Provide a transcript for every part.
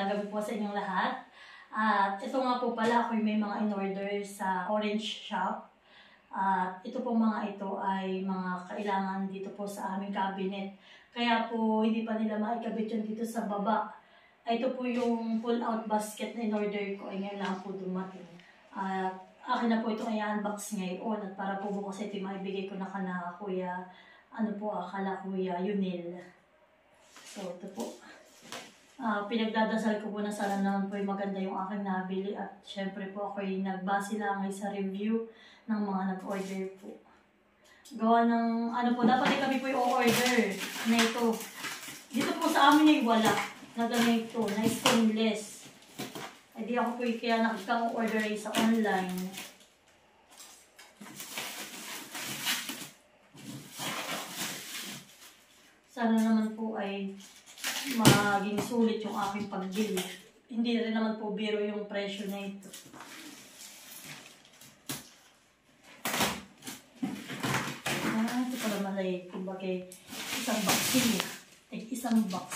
magandang gabi po sa inyong lahat. At ito nga po pala, ako may mga in-order sa Orange Shop. At ito po mga ito ay mga kailangan dito po sa aming cabinet. Kaya po hindi pa nila maikabit yun dito sa baba. Ito po yung pull-out basket na in-order ko. Ay ngayon lang po dumating. At akin na po itong i-unbox ngayon. At para po bukas ito maibigay ko na kana Kuya, kala Kuya Yunil. So ito po. Pinagdadasal ko po na sana naman po yung maganda yung aking nabili at syempre po ako yung nagbase lang sa review ng mga nag-order po. Gawa ng dapat kami po yung order na ito. Dito po sa amin ay wala na ganito, na stainless. Ay di ako po yung kaya nakikang-order sa online. Sana naman po ay maging sulit yung aking pagbili. Hindi rin naman po biro yung presyo na ito. Ito pala malay. Kumbaga, isang box yun. Isang box.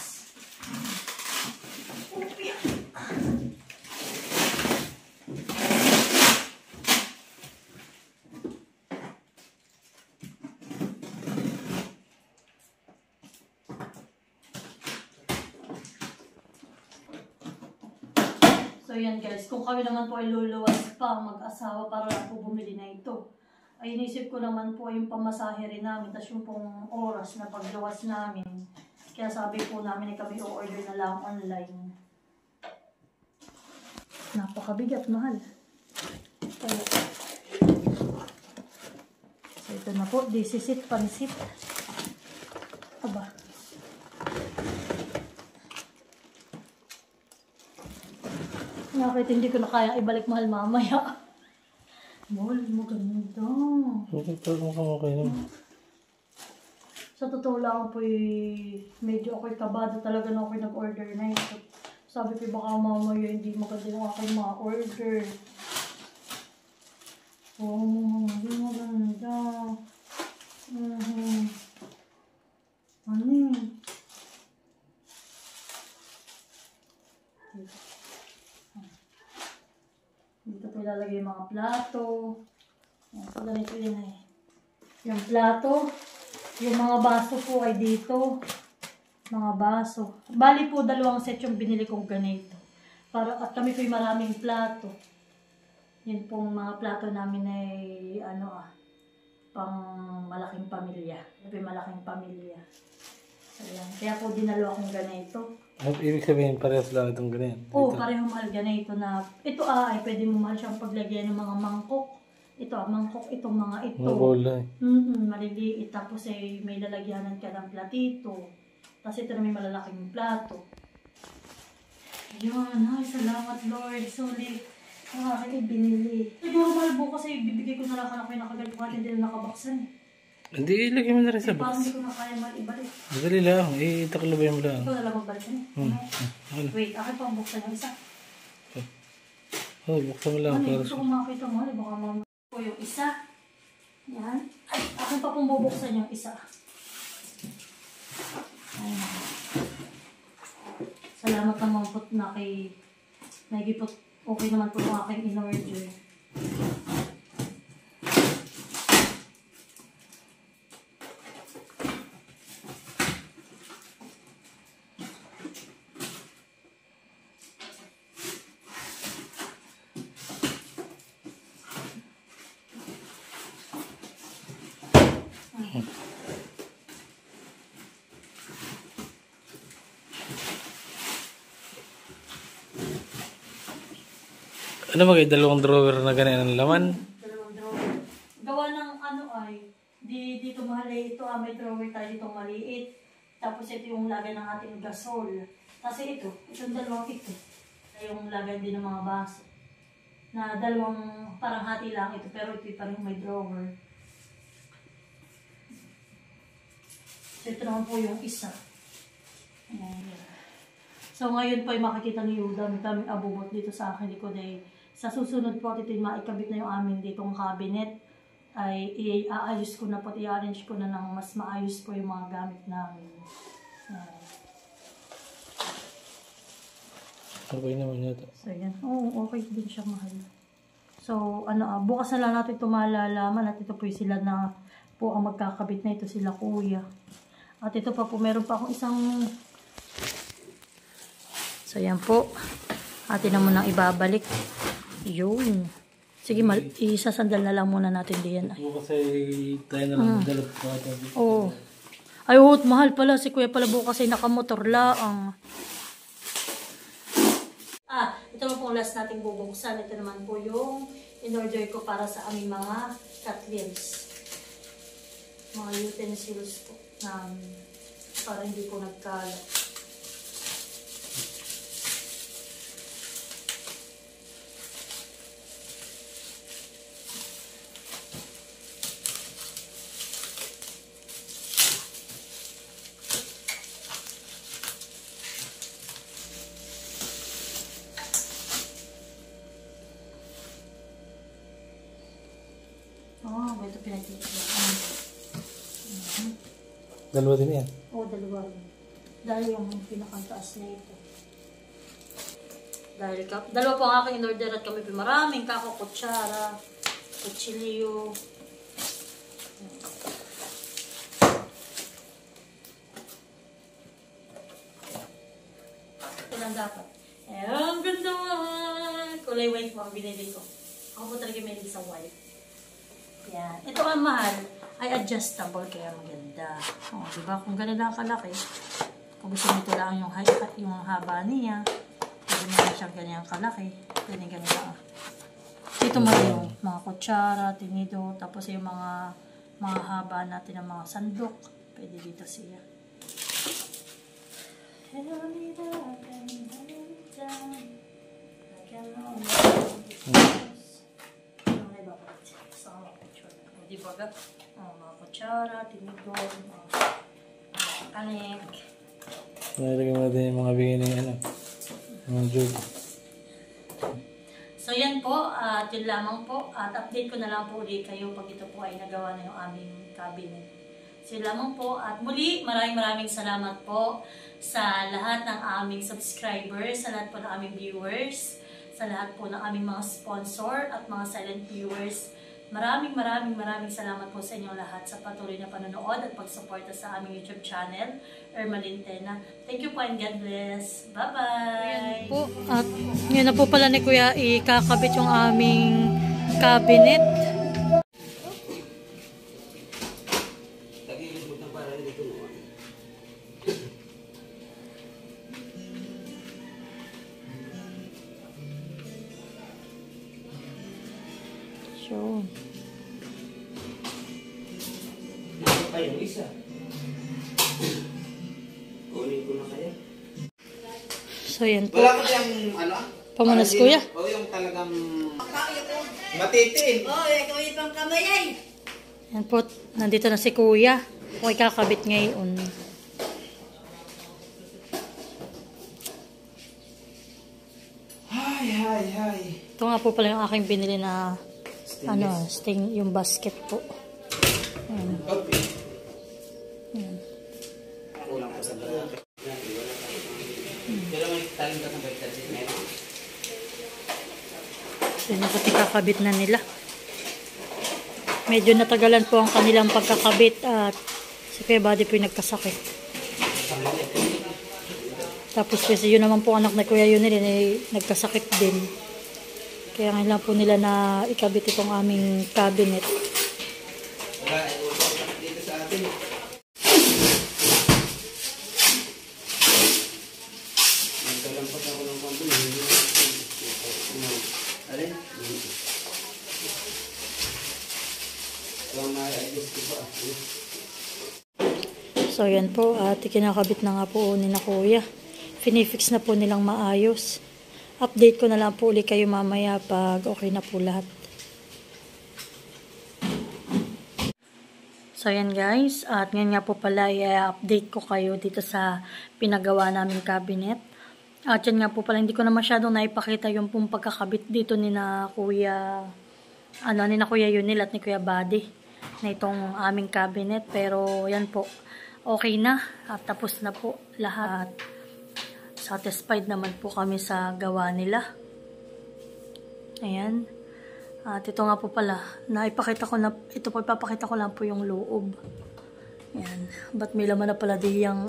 So yan guys, kung kami naman po ay luluwas pa mag-asawa para lang po bumili na ito, ay inisip ko naman po yung pamasahe rin namin, tas yung pong oras na pagluwas namin. Kaya sabi po namin ay kami o-order na lang online. Napakabigat, mahal. So ito na po, disisit, pansit. Aba. Bakit hindi ko na kaya ibalik mahal mamaya? Mahal, maganda. Okay naman. Sa totoo lang po medyo ako'y kabado talaga na ako'y nag-order na ito. Sabi ko baka mamaya hindi maganda yung ako'y ma-order. Oh, maganda. Ano yun? Dito po ilalagay yung mga plato. So, ganito yun eh. Yung plato. Yung mga baso po ay dito. Mga baso. Bali po, 2 set yung binili kong ganito. At kami po yung maraming plato. Yun pong mga plato namin ay pang malaking pamilya. Malaking pamilya. So, yan. Kaya po dinalo akong ganito. Ibig sabihin, parehas lang itong ganyan? Oo, pareho mahal ganito na. Ito ay pwede mo mahal siyang paglagyan ng mga mangkok. Ito, mangkok, itong mga ito. Mga bowl lang. Maliliit. Tapos may lalagyanan ka ng platito. Tapos ito na may malalaking plato. Ayun, ay, salamat Lord. Sulit. Ang aking ibinili. Siguro mahal bukas ay bibigay ko na lang kayo nakagalit ko at hindi na nakabaksan eh. Hindi, ilagay mo na rin sa box. Parang hindi ko na kaya ibalik. Dali lang, itakalabay mo lang. Ito na lang magbalikan eh. Wait, akin pang buksan yung isa. Buksan mo lang. Gusto ko makita mo, baka mamaya ko yung isa. Yan. Ay, akin pa pong bubuksan yung isa. Ayan. Salamat naman po na kay Nagipot. Okay naman po yung aking in-order. Ano magay dalawang drawer na ganyan ang laman? Dalawang drawer. Gawa ng dito mahal ito, may drawer tayo dito maliit. Tapos ito yung lagay ng ating gasol. Kasi itong dalawang ito. Yung lagay din ng mga baso. Na dalawang parang hati lang ito, pero ito parang may drawer. So ito naman po yung isa. Ayan. So ngayon po ay makikita niyo dami abubot dito sa akin likod ay sa susunod po ito maikabit na yung amin ditong cabinet ay i-aayos ko na po, i-arrange ko na ng mas maayos po yung mga gamit namin. Okay naman yun. So, yan. Oo, okay din siya, mahal. So, bukas na lang natin ito malalaman at ito po yung sila na po ang magkakabit na ito sila kuya. At ito pa po, meron pa akong isang... So, yan po. Atin na munang ibabalik. Yun. Sige, isasandal na lang muna natin diyan. Kasi tayo na lang dalot pa ito. Oo. Ay, mahal pala. Si kuya pala bukas ay nakamotor laang. Ito po last nating bubuksan. Ito naman po yung in-order ko para sa aming mga cutlets. Mga utensils po namin. Para hindi po nagkalat. Ito pinagkikita. Dalawa din yan? Oo, dalawa. Dahil yung pinakataas na ito. Dalawa po ang aking in-order at kami maraming kutsara, kutsilyo. Ito lang dapat. Ang ganda! Kulay white po ang binili ko. Ako po talaga may sa white. Yan. Ito ang mahal ay adjustable kaya maganda. O, diba? Kung ganun lang kalaki, kung gusto nito lang yung haba niya, pwede mo lang siyang ganyan kalaki. Pwede ganun lang. Dito mo yung mga kutsara, tinido, tapos yung mga haba natin ng mga sandok. Pwede dito siya. Diba ga? Mga kutsara, tinidor, mga kanik. Nalagay mo natin yung mga bigay ng mga jug. So yan po, at yun lamang po. At update ko na lang po ulit kayo pag ito po ay nagawa na yung aming cabinet. So yun lamang po. At muli, maraming salamat po sa lahat ng aming subscribers, sa lahat po ng aming viewers, sa lahat po ng aming mga sponsor at mga silent viewers. Maraming salamat po sa inyong lahat sa patuloy na panonood at pagsuporta sa aming YouTube channel, Ermalintena. Thank you po and God bless. Bye-bye! Po, at yun na po pala ni Kuya ikakabit yung aming cabinet. So, kayo isa. Kunin ko na kaya. So yan po. Wala ka yung Pamunas kuya. O yung talagang matitin. Ikaw ibang kamay ay. Yan po. Nandito na si kuya. Kung ikakabit ngayon. Hay. Ito nga po pala yung aking binili na sting, yung basket po. Ayan. Okay. Ayan. Kulang pa sa bracket. Pero may taling ka sa baliktad din. Meron. So, nakakabit na nila. Medyo natagalan po ang kanilang pagkakabit at si Kuya Buddy po yung nagkasakit. Tapos kasi yun naman po anak na Kuya yun nila nagkasakit din. Kaya ngayon lang po nila na ikabit itong aming cabinet. Wala, dito sa atin. Nagkalampas ako ng pambili. Alin? So, ma-adjust ko pa. So yan po at kinakabit na nga po ni na Kuya. Finifix na po nilang maayos. Update ko na lang po ulit kayo mamaya pag okay na po lahat. So yan guys, at ngayon nga po pala i-update ko kayo dito sa pinagawa naming cabinet. At yan nga po pala, hindi ko na masyadong naipakita yung pong pagkakabit dito ni na Kuya, ni na Kuya Yunil at ni Kuya Buddy na itong aming cabinet. Pero yan po, okay na at tapos na po lahat. satisfied naman po kami sa gawa nila. Ayan. At ito nga po pala, ipapakita ko lang po yung loob. Ayan. Ba't may laman na pala di yung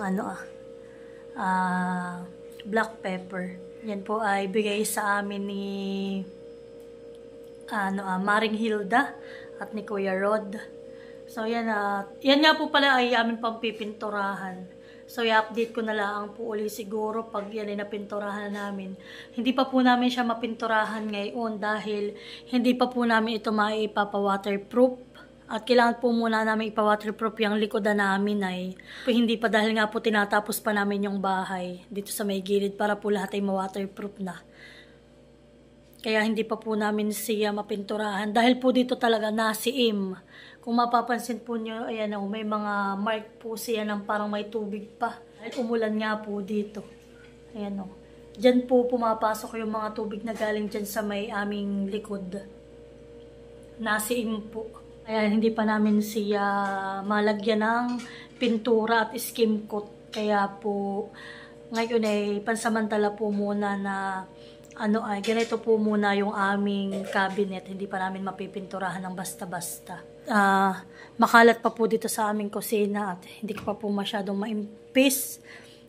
black pepper. Yan po ay bigay sa amin ni Maring Hilda at ni Kuya Rod. So yan nga po pala ay amin pang pipinturahan. So i-update ko na lang po uli siguro pag yan ay napinturahan na namin. Hindi pa po namin siya mapinturahan ngayon dahil hindi pa po namin ito maipapawaterproof. At kailangan po muna namin ipa-waterproof yung likodan namin ay hindi pa dahil nga po tinatapos pa namin yung bahay dito sa may gilid para po lahat ay ma-waterproof na. Kaya hindi pa po namin siya mapinturahan dahil po dito talaga nasiim. Kung mapapansin po nyo, ayan may mga mark po siya ng parang may tubig pa. Umulan nga po dito. Ayan Diyan po pumapasok yung mga tubig na galing dyan sa may aming likod. Nasiim po. Kaya hindi pa namin siya malagyan ng pintura at skim coat. Kaya po ngayon ay pansamantala po muna na ganito po muna yung aming cabinet. Hindi pa namin mapipinturahan ng basta-basta. Makalat pa po dito sa aming kusina at hindi ko pa po masyadong maimpis.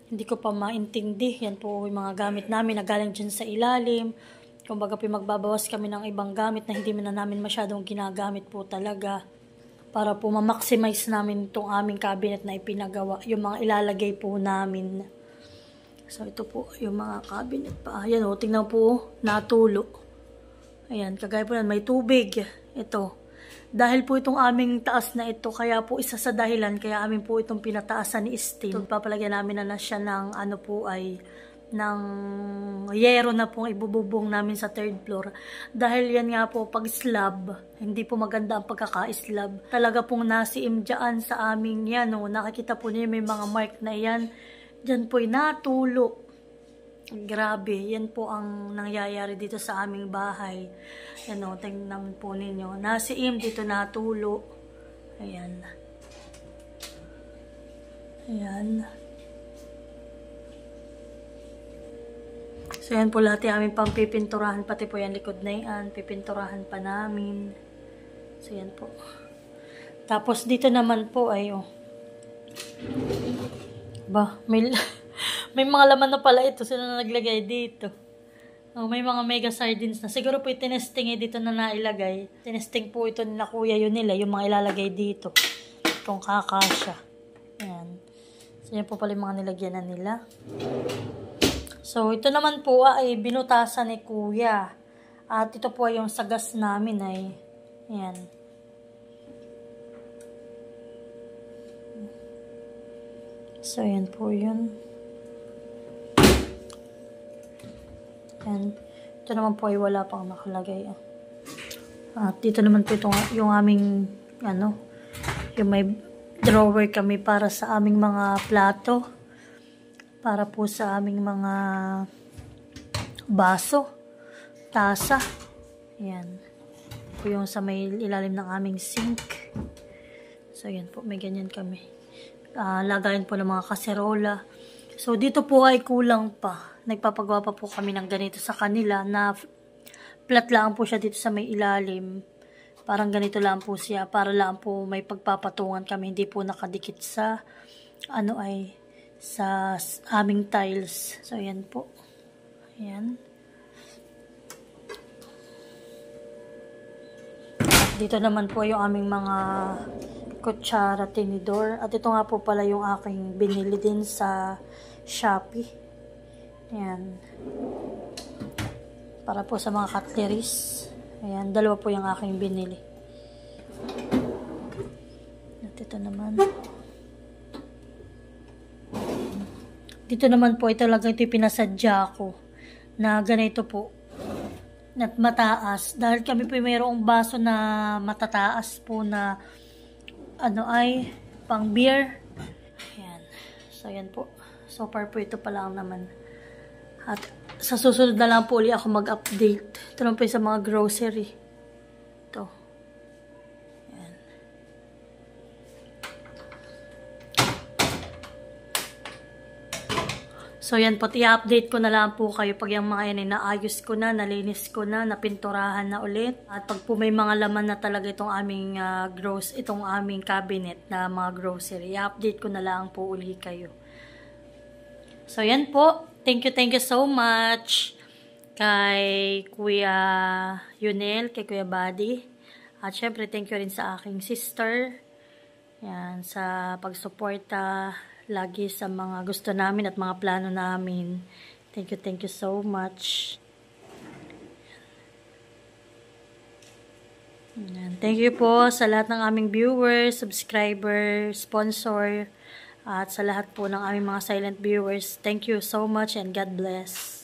Hindi ko pa maintindi. Yan po yung mga gamit namin na galing dyan sa ilalim. Kumbaga po magbabawas kami ng ibang gamit na hindi na namin masyadong ginagamit po talaga. Para po ma-maximize namin itong aming cabinet na ipinagawa. Yung mga ilalagay po namin. So ito po yung mga cabinet pa. Ayan tingnan po natulo. Ayan, kagaya po yan, may tubig. Ito. Dahil po itong aming taas na ito, kaya po isa sa dahilan, kaya amin po itong pinataasan ni Steve. Papalagyan namin na siya ng ng yero na pong ibububong namin sa 3rd floor. Dahil yan nga po, pag slab, hindi po maganda ang pagkaka-slab. Talaga pong nasiim dyan sa aming yan. Nakikita po niyo may mga mark na yan. Dyan po'y natulo. Grabe, yan po ang nangyayari dito sa aming bahay. Yan tingnan po ninyo. Nasiim dito natulo. Ayan. Ayan. So yan po lahat yung aming pang pipinturahan. Pati po yan likod na yan. Pipinturahan pa namin. So yan po. Tapos dito naman po ay may mga laman na pala ito. Sino na naglagay dito? May mga mega sardines na. Siguro po tinesting dito na nailagay. Tinesting po ito nila kuya yun nila. Yung mga ilalagay dito. Kung kakasya. Ayan. So yan po pala yung mga nilagyanan nila. So ito naman po ay binutasan ni kuya. At ito po ay yung sagas namin ay. Ayan. So yan po yun. Yan. Ito naman po ay wala pang nakalagay. At dito naman po itong, yung aming yung may drawer kami para sa aming mga plato. Para po sa aming mga baso. Tasa. Yan. Po yung sa may ilalim ng aming sink. So yan po. May ganyan kami. Lagayan po ng mga kaserola. So, dito po ay kulang pa. Nagpapagawa pa po kami ng ganito sa kanila na flat lang po siya dito sa may ilalim. Parang ganito lang po siya. Para lang po may pagpapatungan kami. Hindi po nakadikit sa sa aming tiles. So, ayan po. Ayan. At dito naman po yung aming mga kutsara, tinidor. At ito nga po pala yung aking binili din sa Shopee. Ayan. Para po sa mga cutleries. Ayan, dalawa po yung aking binili. At ito naman. Dito naman po, ito pinasadya ko. Na ganito po. At mataas. Dahil kami po mayroong baso na matataas po na pang beer. Ayan. So, ayan po. So far po ito pa lang naman. At sa susunod na lang po ulit ako mag-update. Ito lang po sa mga grocery. Ito. Ayan. So yan po, i-update ko na lang po kayo pag yung mga yan ay naayos ko na, nalinis ko na, napinturahan na ulit. At pag po may mga laman na talaga itong aming itong aming cabinet na mga grocery, i-update ko na lang po uli kayo. So yan po, thank you so much kay Kuya Yunel, kay Kuya Buddy. At syempre, thank you rin sa aking sister. Yan, sa pagsuporta lagi sa mga gusto namin at mga plano namin. Thank you so much. Yan. Thank you po sa lahat ng aming viewers, subscribers, sponsor, at sa lahat po ng aming mga silent viewers. Thank you so much and God bless.